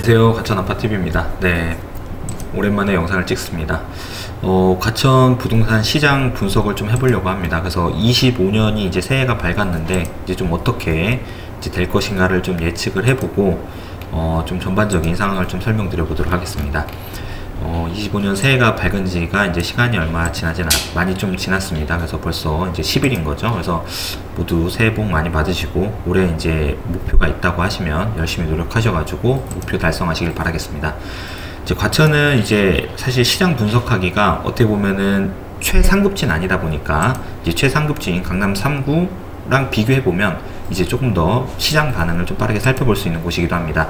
안녕하세요, 과천아파TV입니다. 네, 오랜만에 영상을 찍습니다. 과천 부동산 시장 분석을 좀 해보려고 합니다. 그래서 25년이 이제 새해가 밝았는데 이제 좀 어떻게 이제 될 것인가를 좀 예측을 해보고 좀 전반적인 상황을 좀 설명드려 보도록 하겠습니다. 25년 새해가 밝은 지가 이제 시간이 얼마 많이 좀 지났습니다. 그래서 벌써 이제 10일인 거죠. 그래서 모두 새해 복 많이 받으시고 올해 이제 목표가 있다고 하시면 열심히 노력하셔가지고 목표 달성하시길 바라겠습니다. 이제 과천은 이제 사실 시장 분석하기가 어떻게 보면은 최상급지는 아니다 보니까 이제 최상급지인 강남 3구랑 비교해 보면 이제 조금 더 시장 반응을 좀 빠르게 살펴볼 수 있는 곳이기도 합니다.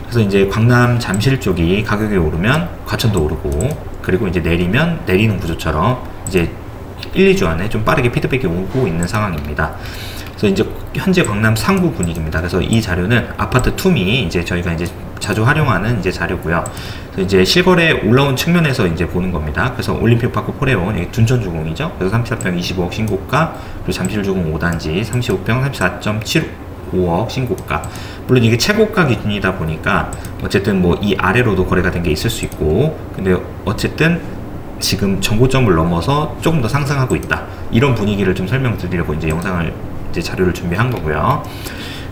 그래서 이제 광남 잠실 쪽이 가격이 오르면 과천도 오르고, 그리고 이제 내리면 내리는 구조처럼 이제 1, 2주 안에 좀 빠르게 피드백이 오고 있는 상황입니다. 그래서 이제 현재 광남 3구 분위기입니다. 그래서 이 자료는 아파트 투미 이제 저희가 이제 자주 활용하는 이제 자료고요. 그래서 이제 실거래 올라온 측면에서 이제 보는 겁니다. 그래서 올림픽파크 포레온 이게 둔촌주공이죠. 그래서 34평 25억 신고가, 그리고 잠실주공 5단지 35평 34.75억 신고가. 물론 이게 최고가 기준이다 보니까 어쨌든 뭐 이 아래로도 거래가 된 게 있을 수 있고, 근데 어쨌든 지금 정고점을 넘어서 조금 더 상승하고 있다, 이런 분위기를 좀 설명드리려고 이제 영상을 이제 자료를 준비한 거고요.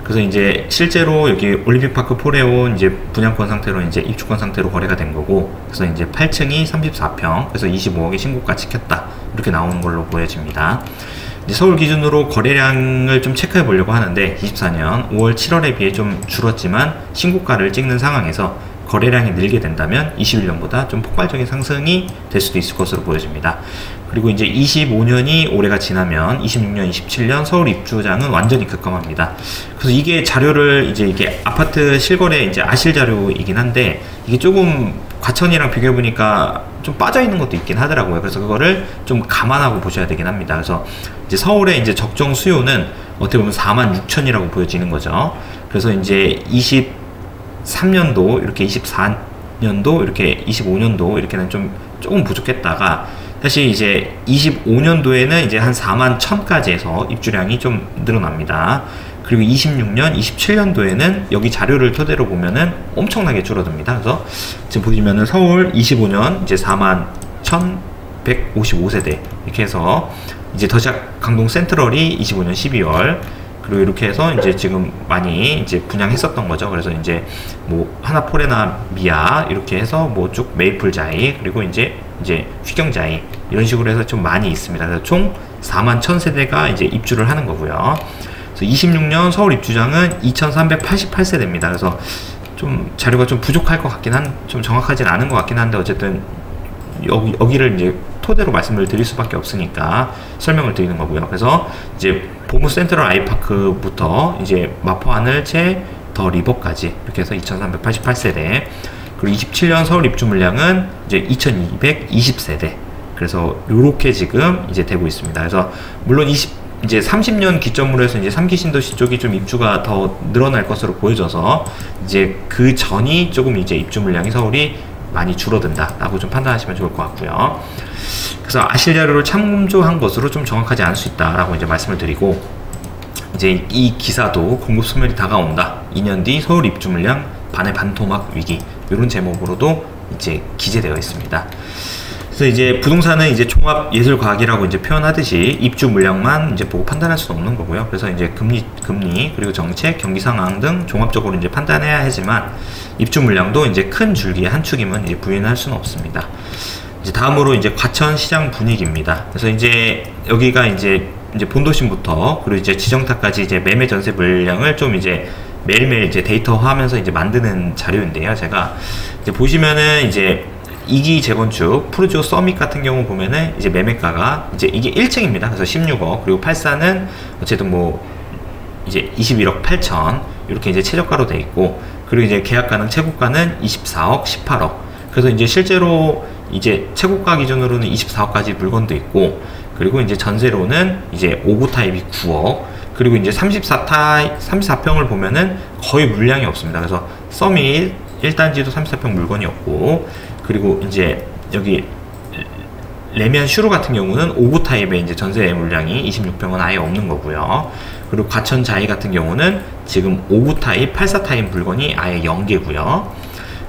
그래서 이제 실제로 여기 올림픽파크 포레온 이제 분양권 상태로 이제 입주권 상태로 거래가 된 거고, 그래서 이제 8층이 34평, 그래서 25억의 신고가 찍혔다, 이렇게 나오는 걸로 보여집니다. 이제 서울 기준으로 거래량을 좀 체크해 보려고 하는데 24년 5월 7월에 비해 좀 줄었지만 신고가를 찍는 상황에서 거래량이 늘게 된다면 21년보다 좀 폭발적인 상승이 될 수도 있을 것으로 보여집니다. 그리고 이제 25년이 올해가 지나면 26년, 27년 서울 입주장은 완전히 급감합니다. 그래서 이게 자료를 이게 아파트 실거래 이제 아실 자료이긴 한데, 이게 조금 과천이랑 비교해 보니까 좀 빠져 있는 것도 있긴 하더라고요. 그래서 그거를 좀 감안하고 보셔야 되긴 합니다. 그래서 이제 서울의 이제 적정 수요는 어떻게 보면 46,000이라고 보여지는 거죠. 그래서 이제 23년도 이렇게 24년도 이렇게 25년도 이렇게는 좀 조금 부족했다가, 사실 이제 25년도에는 이제 한 41,000까지 해서 입주량이 좀 늘어납니다. 그리고 26년, 27년도에는 여기 자료를 토대로 보면은 엄청나게 줄어듭니다. 그래서 지금 보시면은 서울 25년 이제 41,155세대 이렇게 해서 이제 더샵 강동 센트럴이 25년 12월, 그리고 이렇게 해서 이제 지금 많이 이제 분양했었던 거죠. 그래서 이제 뭐 하나포레나 미아 이렇게 해서 뭐 쭉 메이플자이, 그리고 이제 휘경자이, 이런 식으로 해서 좀 많이 있습니다. 그래서 총 41,000세대가 이제 입주를 하는 거고요. 그래서 26년 서울 입주장은 2,388세대입니다. 그래서 좀 자료가 좀 부족할 것 같긴 좀 정확하진 않은 것 같긴 한데, 어쨌든 여기를 이제 토대로 말씀을 드릴 수밖에 없으니까 설명을 드리는 거고요. 그래서 이제 보무 센트럴 아이파크부터 이제 마포 하늘채 더 리버까지 이렇게 해서 2,388세대, 그리고 27년 서울 입주 물량은 이제 2,220세대. 그래서 요렇게 지금 이제 되고 있습니다. 그래서 물론 이제 30년 기점으로 해서 이제 3기 신도시 쪽이 좀 입주가 더 늘어날 것으로 보여져서 이제 그 전이 조금 이제 입주 물량이 서울이 많이 줄어든다 라고 좀 판단하시면 좋을 것 같고요. 그래서 아실 자료를 참조한 것으로 좀 정확하지 않을 수 있다 라고 이제 말씀을 드리고, 이제 이 기사도 공급 소멸이 다가온다, 2년 뒤 서울 입주 물량 반의 반토막 위기, 이런 제목으로도 이제 기재되어 있습니다. 그래서 이제 부동산은 이제 종합 예술과학이라고 이제 표현하듯이 입주 물량만 이제 보고 판단할 수는 없는 거고요. 그래서 이제 금리 그리고 정책, 경기 상황 등 종합적으로 이제 판단해야 하지만, 입주 물량도 이제 큰 줄기의 한 축임은 이제 부인할 수는 없습니다. 이제 다음으로 이제 과천 시장 분위기입니다. 그래서 이제 여기가 이제 본도심부터 그리고 이제 지정타까지 이제 매매 전세 물량을 좀 이제 매일매일 이제 데이터화하면서 이제 만드는 자료인데요. 제가 이제 보시면은 이제 2기 재건축 푸르지오 서밋 같은 경우 보면은 이제 매매가가 이제 이게 1층입니다. 그래서 16억, 그리고 84는 어쨌든 뭐 이제 21억 8천 이렇게 이제 최저가로 돼 있고, 그리고 이제 계약가능 최고가는 24억 18억. 그래서 이제 실제로 이제 최고가 기준으로는 24억까지 물건도 있고, 그리고 이제 전세로는 이제 5구 타입이 9억, 그리고 이제 34평을 보면은 거의 물량이 없습니다. 그래서 서밋 1단지도 34평 물건이 없고, 그리고 이제 여기 레미안 슈루 같은 경우는 5구 타입의 이제 전세 물량이 26평은 아예 없는 거고요. 그리고 과천 자이 같은 경우는 지금 5구 타입, 84 타입 물건이 아예 0개고요.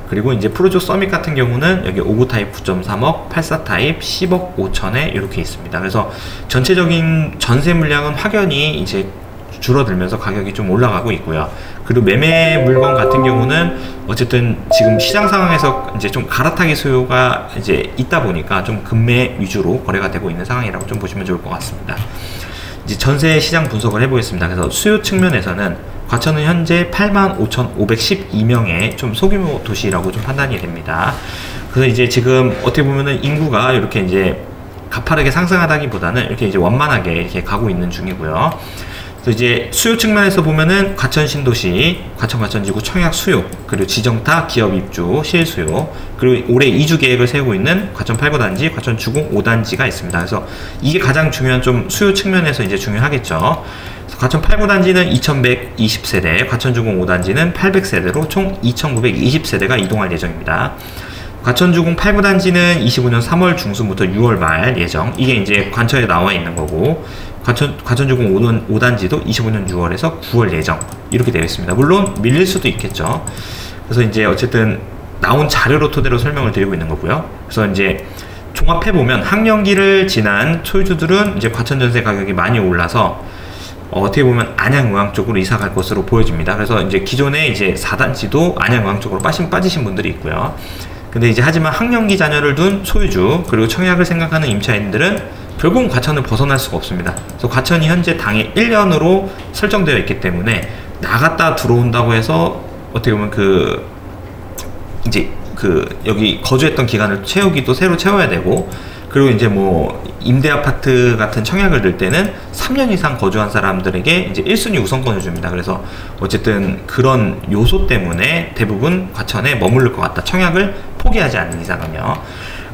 그리고 이제 프로조 서밋 같은 경우는 여기 5구 타입 9.3억, 84 타입 10억 5천에 이렇게 있습니다. 그래서 전체적인 전세 물량은 확연히 이제 줄어들면서 가격이 좀 올라가고 있고요. 그리고 매매 물건 같은 경우는 어쨌든 지금 시장 상황에서 이제 좀 갈아타기 수요가 이제 있다 보니까 좀 급매 위주로 거래가 되고 있는 상황이라고 좀 보시면 좋을 것 같습니다. 이제 전세 시장 분석을 해보겠습니다. 그래서 수요 측면에서는 과천은 현재 85,512명의 좀 소규모 도시라고 좀 판단이 됩니다. 그래서 이제 지금 어떻게 보면은 인구가 이렇게 이제 가파르게 상승하다기보다는 이렇게 이제 완만하게 이렇게 가고 있는 중이고요. 그래서 이제 수요 측면에서 보면은 과천 신도시, 과천지구 청약 수요, 그리고 지정타 기업 입주 실수요, 그리고 올해 이주 계획을 세우고 있는 과천 8구단지, 과천 주공 5단지가 있습니다. 그래서 이게 가장 중요한 좀 수요 측면에서 이제 중요하겠죠. 과천 8구단지는 2120세대, 과천 주공 5단지는 800세대로 총 2920세대가 이동할 예정입니다. 과천주공 8구단지는 25년 3월 중순부터 6월 말 예정. 이게 이제 관철에 나와 있는 거고, 과천주공 5단지도 25년 6월에서 9월 예정. 이렇게 되어 있습니다. 물론 밀릴 수도 있겠죠. 그래서 이제 어쨌든 나온 자료로 토대로 설명을 드리고 있는 거고요. 그래서 이제 종합해보면 학령기를 지난 소유주들은 이제 과천 전세 가격이 많이 올라서 어떻게 보면 안양의왕 쪽으로 이사 갈 것으로 보여집니다. 그래서 이제 기존에 이제 4단지도 안양의왕 쪽으로 빠지신 분들이 있고요. 근데 이제 하지만 학령기 자녀를 둔 소유주 그리고 청약을 생각하는 임차인들은 결국은 과천을 벗어날 수가 없습니다. 그래서 과천이 현재 당해 1년으로 설정되어 있기 때문에 나갔다 들어온다고 해서 어떻게 보면 여기 거주했던 기간을 채우기도 새로 채워야 되고, 그리고 이제 뭐 임대 아파트 같은 청약을 들 때는 3년 이상 거주한 사람들에게 이제 1순위 우선권을 줍니다. 그래서 어쨌든 그런 요소 때문에 대부분 과천에 머무를 것 같다. 청약을 포기하지 않는 이상은요.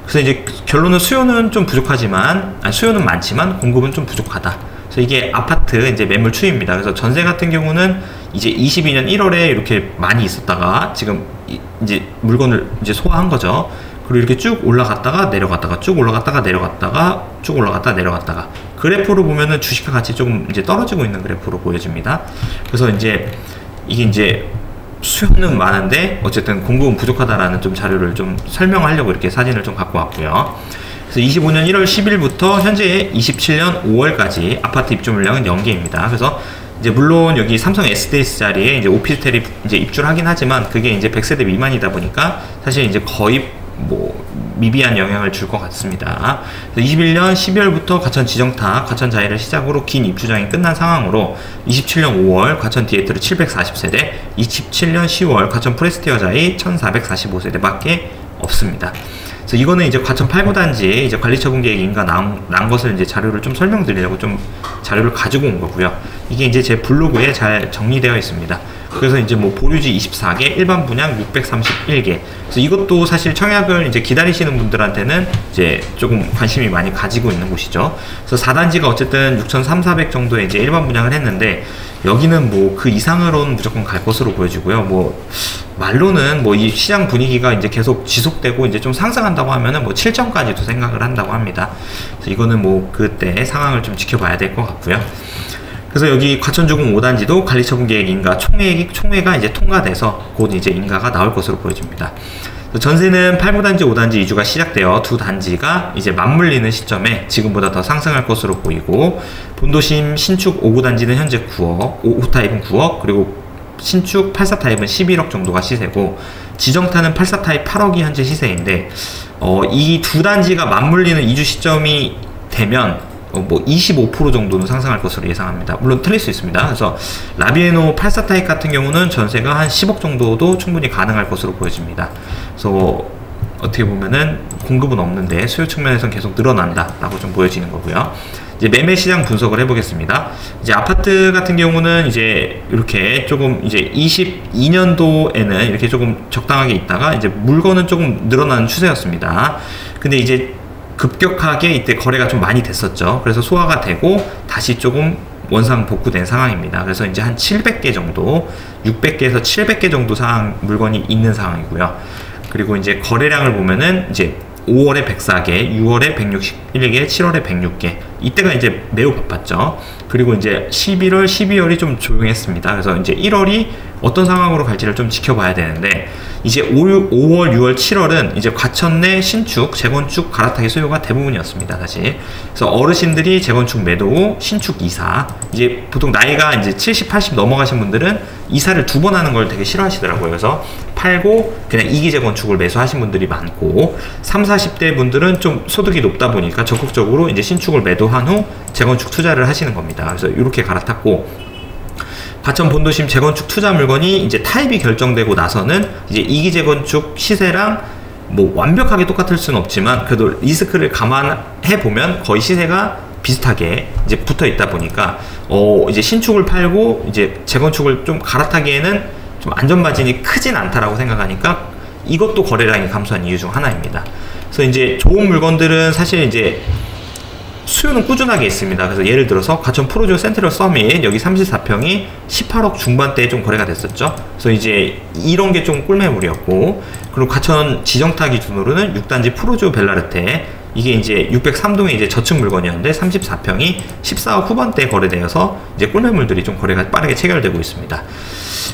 그래서 이제 결론은 수요는 좀 부족하지만, 수요는 많지만 공급은 좀 부족하다. 그래서 이게 아파트 이제 매물 추이입니다. 그래서 전세 같은 경우는 이제 22년 1월에 이렇게 많이 있었다가 지금 이제 물건을 이제 소화한 거죠. 그리고 이렇게 쭉 올라갔다가 내려갔다가 쭉 올라갔다가 내려갔다가 쭉 올라갔다가 내려갔다가, 그래프로 보면은 주식과 같이 조금 이제 떨어지고 있는 그래프로 보여집니다. 그래서 이제 이게 이제 수요는 많은데 어쨌든 공급은 부족하다라는 좀 자료를 좀 설명하려고 이렇게 사진을 좀 갖고 왔고요. 그래서 25년 1월 10일부터 현재 27년 5월까지 아파트 입주 물량은 0개입니다. 그래서 이제 물론 여기 삼성 SDS 자리에 이제 오피스텔이 이제 입주를 하긴 하지만 그게 이제 100세대 미만이다 보니까 사실 이제 거의 뭐 미비한 영향을 줄 것 같습니다. 21년 12월부터 과천 지정타, 과천 자이를 시작으로 긴 입주장이 끝난 상황으로 27년 5월 과천 디에트르 740세대, 27년 10월 과천 프레스티어 자이 1445세대밖에 없습니다. 그래서 이거는 이제 과천 8구단지에 이제 관리처분 계획 인가 난 것을 이제 자료를 좀 설명드리려고 좀 자료를 가지고 온 거고요. 이게 이제 제 블로그에 잘 정리되어 있습니다. 그래서 이제 뭐 보류지 24개, 일반 분양 631개. 그래서 이것도 사실 청약을 이제 기다리시는 분들한테는 이제 조금 관심이 많이 가지고 있는 곳이죠. 그래서 4단지가 어쨌든 6,300 정도의 이제 일반 분양을 했는데 여기는 뭐 그 이상으로는 무조건 갈 것으로 보여지고요. 뭐 말로는 뭐 이 시장 분위기가 이제 계속 지속되고 이제 좀 상승한다고 하면은 뭐 7점까지도 생각을 한다고 합니다. 그래서 이거는 뭐 그때 상황을 좀 지켜봐야 될 것 같고요. 그래서 여기 과천주공 5단지도 관리처분 계획 인가 총회가 이제 통과돼서 곧 이제 인가가 나올 것으로 보여집니다. 전세는 8구단지, 5단지 이주가 시작되어 두 단지가 이제 맞물리는 시점에 지금보다 더 상승할 것으로 보이고, 본도심 신축 5구단지는 현재 9억, 5 타입은 9억, 그리고 신축 84 타입은 11억 정도가 시세고, 지정타는 84 타입 8억이 현재 시세인데, 이 두 단지가 맞물리는 이주 시점이 되면 뭐 25% 정도는 상승할 것으로 예상합니다. 물론 틀릴 수 있습니다. 그래서 라비에노 84 타입 같은 경우는 전세가 한 10억 정도도 충분히 가능할 것으로 보여집니다. 그래서 어떻게 보면은 공급은 없는데 수요 측면에서는 계속 늘어난다라고 좀 보여지는 거고요. 이제 매매 시장 분석을 해보겠습니다. 이제 아파트 같은 경우는 이제 이렇게 조금 이제 22년도에는 이렇게 조금 적당하게 있다가 이제 물건은 조금 늘어나는 추세였습니다. 근데 이제 급격하게 이때 거래가 좀 많이 됐었죠. 그래서 소화가 되고 다시 조금 원상 복구된 상황입니다. 그래서 이제 한 700개 정도, 600개에서 700개 정도 물건이 있는 상황이고요. 그리고 이제 거래량을 보면은 이제 5월에 104개, 6월에 161개, 7월에 106개, 이때가 이제 매우 바빴죠. 그리고 이제 11월, 12월이 좀 조용했습니다. 그래서 이제 1월이 어떤 상황으로 갈지를 좀 지켜봐야 되는데, 이제 5월, 6월, 7월은 이제 과천 내 신축, 재건축 갈아타기 수요가 대부분이었습니다. 다시. 그래서 어르신들이 재건축 매도 후 신축 이사, 이제 보통 나이가 이제 70, 80 넘어가신 분들은 이사를 2번 하는 걸 되게 싫어하시더라고요. 그래서 팔고 그냥 이기 재건축을 매수하신 분들이 많고, 30, 40대 분들은 좀 소득이 높다 보니까 적극적으로 이제 신축을 매도한 후 재건축 투자를 하시는 겁니다. 그래서 이렇게 갈아탔고, 과천 본도심 재건축 투자 물건이 이제 타입이 결정되고 나서는 이제 이기 재건축 시세랑 뭐 완벽하게 똑같을 수는 없지만 그래도 리스크를 감안해 보면 거의 시세가 비슷하게 이제 붙어 있다 보니까 이제 신축을 팔고 이제 재건축을 좀 갈아타기에는 좀 안전 마진이 크진 않다라고 생각하니까 이것도 거래량이 감소한 이유 중 하나입니다. 그래서 이제 좋은 물건들은 사실 이제 수요는 꾸준하게 있습니다. 그래서 예를 들어서 과천 프로조 센트럴 서밋 여기 34평이 18억 중반대에 좀 거래가 됐었죠. 그래서 이제 이런 게 좀 꿀매물이었고, 그리고 과천 지정타 기준으로는 6단지 프로조 벨라르테 이게 이제 603동의 이제 저층 물건이었는데 34평이 14억 후반대에 거래되어서 이제 꿀매물들이 좀 거래가 빠르게 체결되고 있습니다.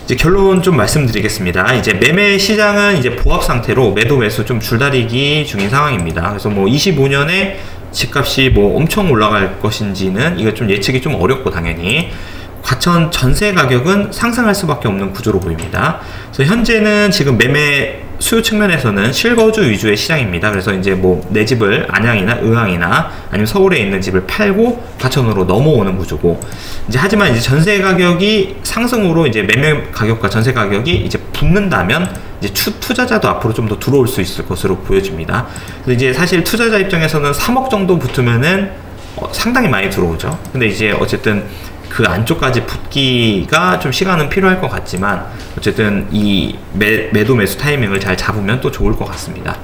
이제 결론 좀 말씀드리겠습니다. 이제 매매 시장은 이제 보합 상태로 매도 매수 좀 줄다리기 중인 상황입니다. 그래서 뭐 25년에 집값이 뭐 엄청 올라갈 것인지는 이거 좀 예측이 좀 어렵고, 당연히 과천 전세 가격은 상승할 수밖에 없는 구조로 보입니다. 그래서 현재는 지금 매매 수요 측면에서는 실거주 위주의 시장입니다. 그래서 이제 뭐 내 집을 안양이나 의왕이나 아니면 서울에 있는 집을 팔고 과천으로 넘어오는 구조고, 이제 하지만 이제 전세 가격이 상승으로 이제 매매 가격과 전세 가격이 이제 붙는다면 이제 투자자도 앞으로 좀 더 들어올 수 있을 것으로 보여집니다. 그래서 이제 사실 투자자 입장에서는 3억 정도 붙으면은 상당히 많이 들어오죠. 근데 이제 어쨌든 그 안쪽까지 붙기가 좀 시간은 필요할 것 같지만 어쨌든 이 매도 매수 타이밍을 잘 잡으면 또 좋을 것 같습니다.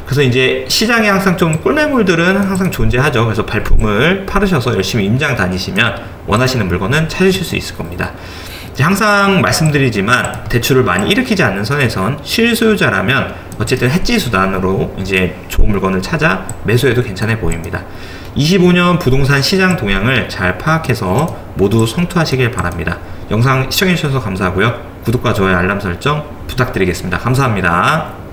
그래서 이제 시장에 항상 좀 꿀매물들은 항상 존재하죠. 그래서 발품을 팔으셔서 열심히 임장 다니시면 원하시는 물건은 찾으실 수 있을 겁니다. 항상 말씀드리지만 대출을 많이 일으키지 않는 선에선 실소유자라면 어쨌든 해지 수단으로 이제 좋은 물건을 찾아 매수해도 괜찮아 보입니다. 25년 부동산 시장 동향을 잘 파악해서 모두 성투하시길 바랍니다. 영상 시청해주셔서 감사하고요. 구독과 좋아요, 알람 설정 부탁드리겠습니다. 감사합니다.